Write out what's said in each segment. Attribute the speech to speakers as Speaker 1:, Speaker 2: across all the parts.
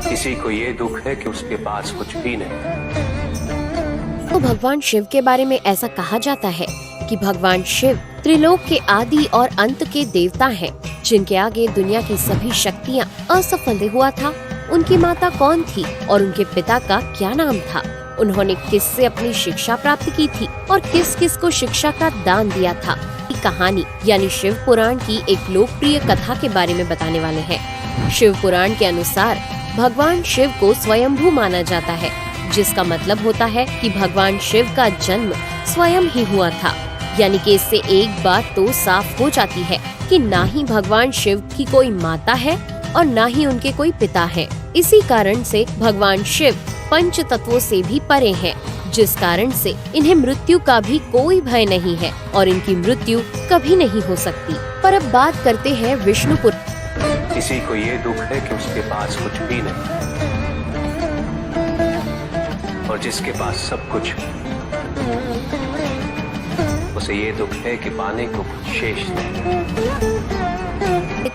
Speaker 1: किसी को ये दुख है कि उसके पास कुछ भी नहीं।
Speaker 2: तो भगवान शिव के बारे में ऐसा कहा जाता है कि भगवान शिव त्रिलोक के आदि और अंत के देवता हैं, जिनके आगे दुनिया की सभी शक्तियाँ असफल हुआ था। उनकी माता कौन थी और उनके पिता का क्या नाम था? उन्होंने किससे अपनी शिक्षा प्राप्त की थी और किस किस को शिक्षा का दान दिया था? कहानी यानी शिव पुराण की एक लोकप्रिय कथा के बारे में बताने वाले हैं। शिव पुराण के अनुसार भगवान शिव को स्वयंभू माना जाता है, जिसका मतलब होता है कि भगवान शिव का जन्म स्वयं ही हुआ था। यानी कि इससे एक बात तो साफ हो जाती है कि ना ही भगवान शिव की कोई माता है और ना ही उनके कोई पिता है। इसी कारण से भगवान शिव पंच तत्वों से भी परे हैं, जिस कारण से इन्हें मृत्यु का भी कोई भय नहीं है और इनकी मृत्यु कभी नहीं हो सकती। पर अब बात करते हैं विष्णुपुर।
Speaker 1: किसी को ये दुख है कि उसके पास कुछ भी नहीं, और जिसके पास सब कुछ, उसे ये दुख है कि पाने को कुछ शेष नहीं।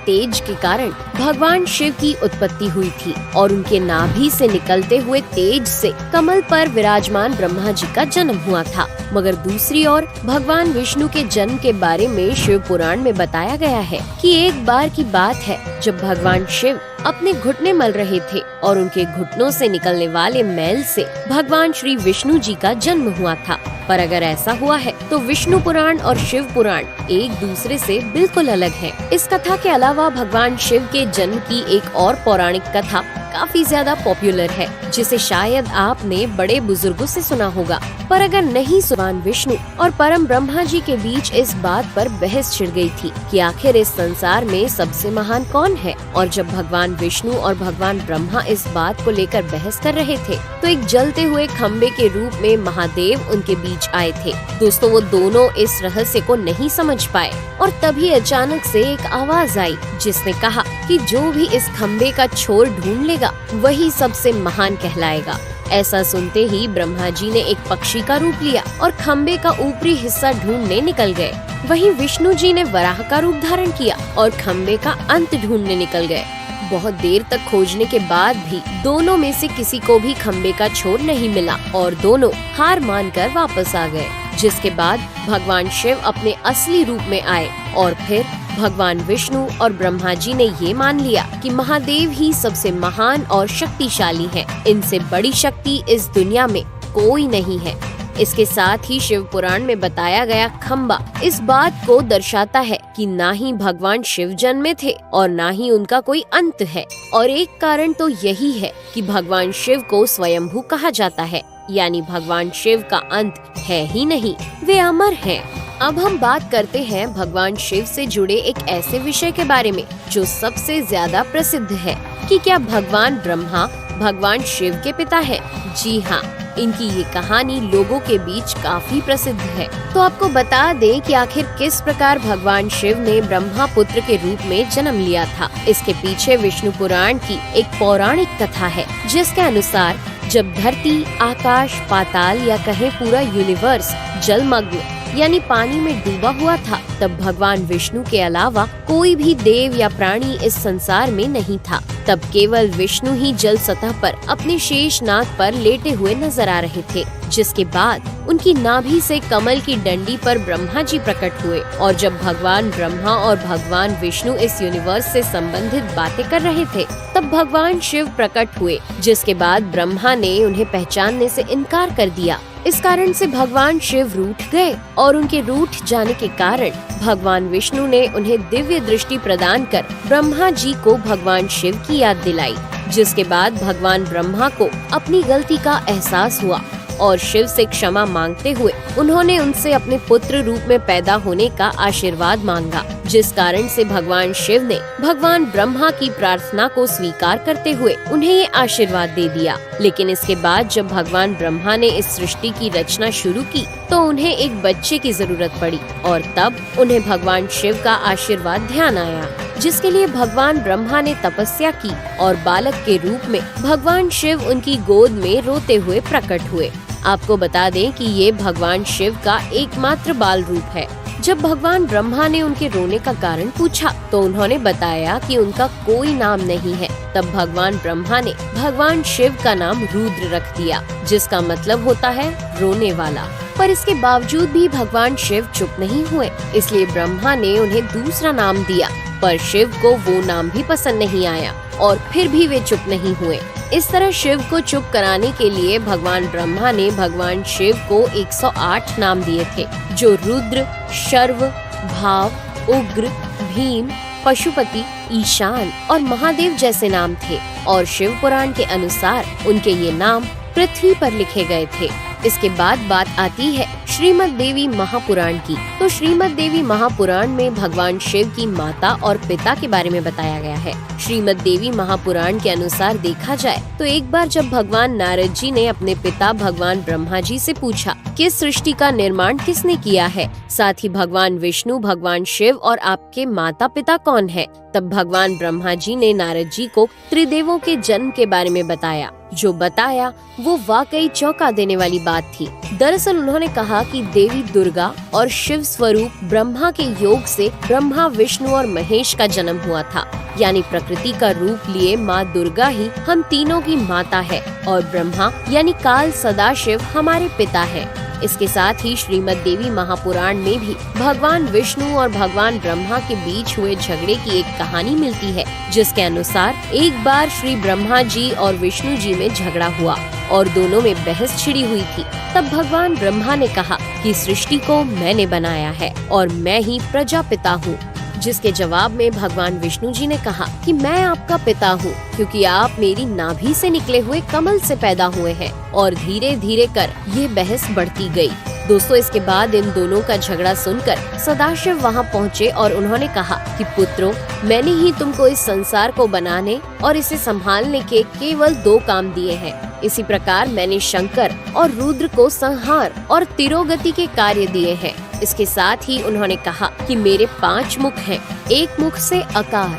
Speaker 2: तेज के कारण भगवान शिव की उत्पत्ति हुई थी और उनके नाभि से निकलते हुए तेज से कमल पर विराजमान ब्रह्मा जी का जन्म हुआ था। मगर दूसरी ओर भगवान विष्णु के जन्म के बारे में शिव पुराण में बताया गया है कि एक बार की बात है जब भगवान शिव अपने घुटने मल रहे थे और उनके घुटनों से निकलने वाले मैल से भगवान श्री विष्णु जी का जन्म हुआ था। पर अगर ऐसा हुआ है तो विष्णु पुराण और शिव पुराण एक दूसरे से बिल्कुल अलग हैं। इस कथा के अलावा भगवान शिव के जन्म की एक और पौराणिक कथा काफी ज्यादा पॉपुलर है, जिसे शायद आपने बड़े बुजुर्गों से सुना होगा। पर अगर नहीं भगवान विष्णु और परम ब्रह्मा जी के बीच इस बात पर बहस छिड़ गई थी कि आखिर इस संसार में सबसे महान कौन है। और जब भगवान विष्णु और भगवान ब्रह्मा इस बात को लेकर बहस कर रहे थे तो एक जलते हुए खम्बे के रूप में महादेव उनके बीच आए थे। दोस्तों, वो दोनों इस रहस्य को नहीं समझ पाए और तभी अचानक से एक आवाज आई जिसने कहा कि जो भी इस खम्बे का छोर ढूंढ लेगा वही सबसे महान कहलाएगा। ऐसा सुनते ही ब्रह्मा जी ने एक पक्षी का रूप लिया और खम्बे का ऊपरी हिस्सा ढूंढने निकल गए। वहीं विष्णु जी ने वराह का रूप धारण किया और खम्बे का अंत ढूंढने निकल गए। बहुत देर तक खोजने के बाद भी दोनों में से किसी को भी खम्बे का छोर नहीं मिला और दोनों हार मानकर वापस आ गए। जिसके बाद भगवान शिव अपने असली रूप में आए और फिर भगवान विष्णु और ब्रह्मा जी ने ये मान लिया कि महादेव ही सबसे महान और शक्तिशाली हैं। इनसे बड़ी शक्ति इस दुनिया में कोई नहीं है। इसके साथ ही शिव पुराण में बताया गया खम्बा इस बात को दर्शाता है कि ना ही भगवान शिव जन्मे थे और ना ही उनका कोई अंत है। और एक कारण तो यही है कि भगवान शिव को स्वयंभू कहा जाता है, यानी भगवान शिव का अंत है ही नहीं, वे अमर हैं। अब हम बात करते हैं भगवान शिव से जुड़े एक ऐसे विषय के बारे में जो सबसे ज्यादा प्रसिद्ध है कि क्या भगवान ब्रह्मा भगवान शिव के पिता हैं? जी हाँ, इनकी ये कहानी लोगों के बीच काफी प्रसिद्ध है। तो आपको बता दें कि आखिर किस प्रकार भगवान शिव ने ब्रह्मा पुत्र के रूप में जन्म लिया था। इसके पीछे विष्णु पुराण की एक पौराणिक कथा है, जिसके अनुसार जब धरती, आकाश, पाताल या कहे पूरा यूनिवर्स जलमग्न यानी पानी में डूबा हुआ था, तब भगवान विष्णु के अलावा कोई भी देव या प्राणी इस संसार में नहीं था। तब केवल विष्णु ही जल सतह पर अपने शेषनाग पर लेटे हुए नजर आ रहे थे। जिसके बाद उनकी नाभि से कमल की डंडी पर ब्रह्मा जी प्रकट हुए और जब भगवान ब्रह्मा और भगवान विष्णु इस यूनिवर्स से संबंधित बातें कर रहे थे तब भगवान शिव प्रकट हुए, जिसके बाद ब्रह्मा ने उन्हें पहचानने से इनकार कर दिया। इस कारण से भगवान शिव रूठ गए और उनके रूठ जाने के कारण भगवान विष्णु ने उन्हें दिव्य दृष्टि प्रदान कर ब्रह्मा जी को भगवान शिव की याद दिलाई। जिसके बाद भगवान ब्रह्मा को अपनी गलती का एहसास हुआ और शिव से क्षमा मांगते हुए उन्होंने उनसे अपने पुत्र रूप में पैदा होने का आशीर्वाद मांगा। जिस कारण से भगवान शिव ने भगवान ब्रह्मा की प्रार्थना को स्वीकार करते हुए उन्हें ये आशीर्वाद दे दिया। लेकिन इसके बाद जब भगवान ब्रह्मा ने इस सृष्टि की रचना शुरू की तो उन्हें एक बच्चे की जरूरत पड़ी और तब उन्हें भगवान शिव का आशीर्वाद ध्यान आया, जिसके लिए भगवान ब्रह्मा ने तपस्या की और बालक के रूप में भगवान शिव उनकी गोद में रोते हुए प्रकट हुए। आपको बता दें कि ये भगवान शिव का एकमात्र बाल रूप है। जब भगवान ब्रह्मा ने उनके रोने का कारण पूछा तो उन्होंने बताया कि उनका कोई नाम नहीं है। तब भगवान ब्रह्मा ने भगवान शिव का नाम रुद्र रख दिया, जिसका मतलब होता है रोने वाला। पर इसके बावजूद भी भगवान शिव चुप नहीं हुए, इसलिए ब्रह्मा ने उन्हें दूसरा नाम दिया। पर शिव को वो नाम भी पसंद नहीं आया और फिर भी वे चुप नहीं हुए। इस तरह शिव को चुप कराने के लिए भगवान ब्रह्मा ने भगवान शिव को 108 नाम दिए थे, जो रुद्र, शर्व, भाव, उग्र, भीम, पशुपति, ईशान और महादेव जैसे नाम थे। और शिव पुराण के अनुसार उनके ये नाम पृथ्वी पर लिखे गए थे। इसके बाद बात आती है श्रीमद् देवी महापुराण की। तो श्रीमद् देवी महापुराण में भगवान शिव की माता और पिता के बारे में बताया गया है। श्रीमद् देवी महापुराण के अनुसार देखा जाए तो एक बार जब भगवान नारद जी ने अपने पिता भगवान ब्रह्मा जी से पूछा कि सृष्टि का निर्माण किसने किया है, साथ ही भगवान विष्णु, भगवान शिव और आपके माता पिता कौन है, तब भगवान ब्रह्मा जी ने नारद जी को त्रिदेवों के जन्म के बारे में बताया। जो बताया वो वाकई चौंका देने वाली बात थी। दरअसल उन्होंने कहा कि देवी दुर्गा और शिव स्वरूप ब्रह्मा के योग से ब्रह्मा, विष्णु और महेश का जन्म हुआ था। यानी प्रकृति का रूप लिए माँ दुर्गा ही हम तीनों की माता है और ब्रह्मा यानी काल सदाशिव हमारे पिता है। इसके साथ ही श्रीमद् देवी महापुराण में भी भगवान विष्णु और भगवान ब्रह्मा के बीच हुए झगड़े की एक कहानी मिलती है, जिसके अनुसार एक बार श्री ब्रह्मा जी और विष्णु जी में झगड़ा हुआ और दोनों में बहस छिड़ी हुई थी। तब भगवान ब्रह्मा ने कहा कि सृष्टि को मैंने बनाया है और मैं ही प्रजापिता हूँ, जिसके जवाब में भगवान विष्णु जी ने कहा कि मैं आपका पिता हूँ, क्योंकि आप मेरी नाभि से निकले हुए कमल से पैदा हुए हैं। और धीरे धीरे कर ये बहस बढ़ती गई। दोस्तों, इसके बाद इन दोनों का झगड़ा सुनकर सदाशिव वहाँ पहुँचे और उन्होंने कहा कि पुत्रों, मैंने ही तुमको इस संसार को बनाने और इसे संभालने के केवल 2 काम दिए हैं। इसी प्रकार मैंने शंकर और रुद्र को संहार और तिरोगति के कार्य दिए हैं। इसके साथ ही उन्होंने कहा कि मेरे 5 मुख हैं। एक मुख से अकार,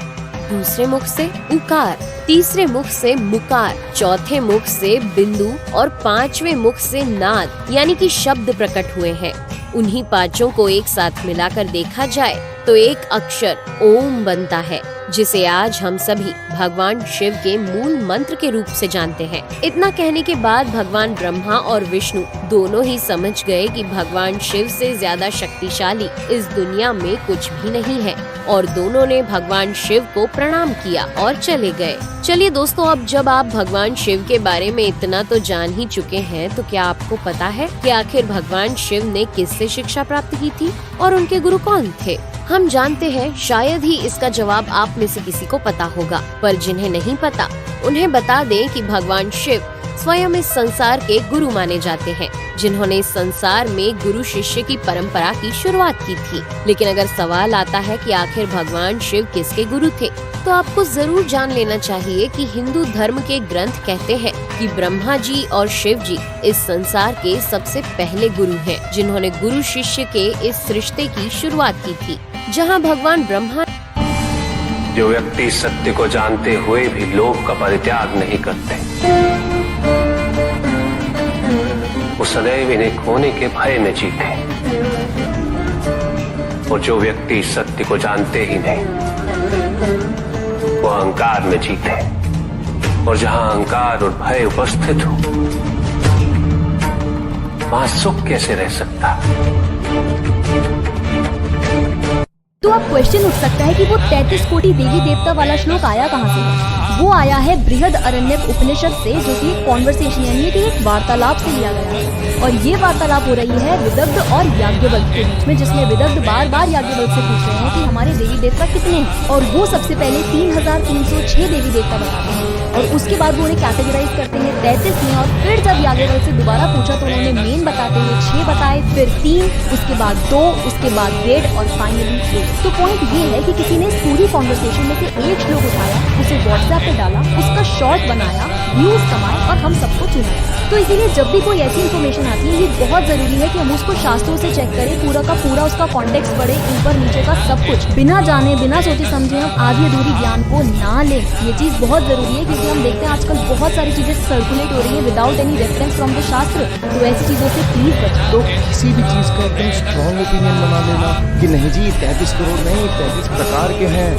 Speaker 2: दूसरे मुख से उकार, तीसरे मुख से मुकार, चौथे मुख से बिंदु और 5वें मुख से नाद यानी कि शब्द प्रकट हुए हैं। उन्हीं 5 को एक साथ मिलाकर देखा जाए तो एक अक्षर ओम बनता है, जिसे आज हम सभी भगवान शिव के मूल मंत्र के रूप से जानते हैं। इतना कहने के बाद भगवान ब्रह्मा और विष्णु दोनों ही समझ गए कि भगवान शिव से ज्यादा शक्तिशाली इस दुनिया में कुछ भी नहीं है और दोनों ने भगवान शिव को प्रणाम किया और चले गए। चलिए दोस्तों, अब जब आप भगवान शिव के बारे में इतना तो जान ही चुके हैं, तो क्या आपको पता है कि आखिर भगवान शिव ने किससे शिक्षा प्राप्त की थी और उनके गुरु कौन थे? हम जानते हैं शायद ही इसका जवाब आप में से किसी को पता होगा, पर जिन्हें नहीं पता उन्हें बता दें कि भगवान शिव स्वयं इस संसार के गुरु माने जाते हैं, जिन्होंने इस संसार में गुरु शिष्य की परंपरा की शुरुआत की थी। लेकिन अगर सवाल आता है कि आखिर भगवान शिव किसके गुरु थे, तो आपको जरूर जान लेना चाहिए कि हिंदू धर्म के ग्रंथ कहते हैं कि ब्रह्मा जी और शिव जी इस संसार के सबसे पहले गुरु हैं, जिन्होंने गुरु शिष्य के इस रिश्ते की शुरुआत की थी। जहाँ भगवान ब्रह्मा
Speaker 1: जो व्यक्ति सत्य को जानते हुए भी लोभ का परित्याग नहीं करते, वो सदैव इन्हें खोने के भय में जीते। और जो व्यक्ति सत्य को जानते ही नहीं, वो अहंकार में जीते। और जहां अहंकार और भय उपस्थित हो, वहां सुख कैसे रह सकता?
Speaker 3: तो अब क्वेश्चन उठ सकता है कि वो 33 कोटि देवी देवता वाला श्लोक आया कहाँ से है? वो आया है बृहद अरण्यक उपनिषद से, जो कि एक कॉन्वर्सेशन यानी कि एक वार्तालाप से लिया गया है। और ये वार्तालाप हो रही है विदग्ध और याज्ञवल्क्य के बीच में, जिसमें विदग्ध बार बार याज्ञवल्क्य से पूछ रहे हैं कि हमारे देवी देवता कितने हैं, और वो सबसे पहले 3306 देवी देवता बताते हैं। और उसके बाद वो उन्हें कैटेगराइज करते हैं 33 में, और फिर जब याज्ञवल्क्य से दोबारा पूछा तो उन्होंने मेन बताते हुए 6 बताए, फिर 3, उसके बाद 2, उसके बाद 1.5 और फाइनली 1। तो पॉइंट ये है कि किसी ने इस पूरी कॉन्वर्सेशन में से एक श्लोक उठाया, उसे व्हाट्सएप पे डाला, उसका शॉर्ट बनाया, व्यूज कमाए और हम सबको चुनाया। तो इसीलिए जब भी कोई ऐसी इन्फॉर्मेशन आती है, ये बहुत जरूरी है कि हम उसको शास्त्रों से चेक करें, पूरा का पूरा उसका कॉन्टेक्स्ट पढ़े, ऊपर नीचे का सब कुछ, बिना जाने बिना सोचे समझे हम आधी अधूरी ज्ञान को ना लें। ये चीज बहुत जरूरी है, क्योंकि जैसे हम देखते हैं आजकल बहुत सारी चीजें सर्कुलेट हो रही है without any reference from the शास्त्र, तो ऐसी चीजों से प्लीज बचें।
Speaker 4: तो किसी भी चीज का एकदम स्ट्रॉन्ग ओपिनियन बना लेना कि नहीं जी 33 करोड़ नहीं 33 प्रकार के हैं,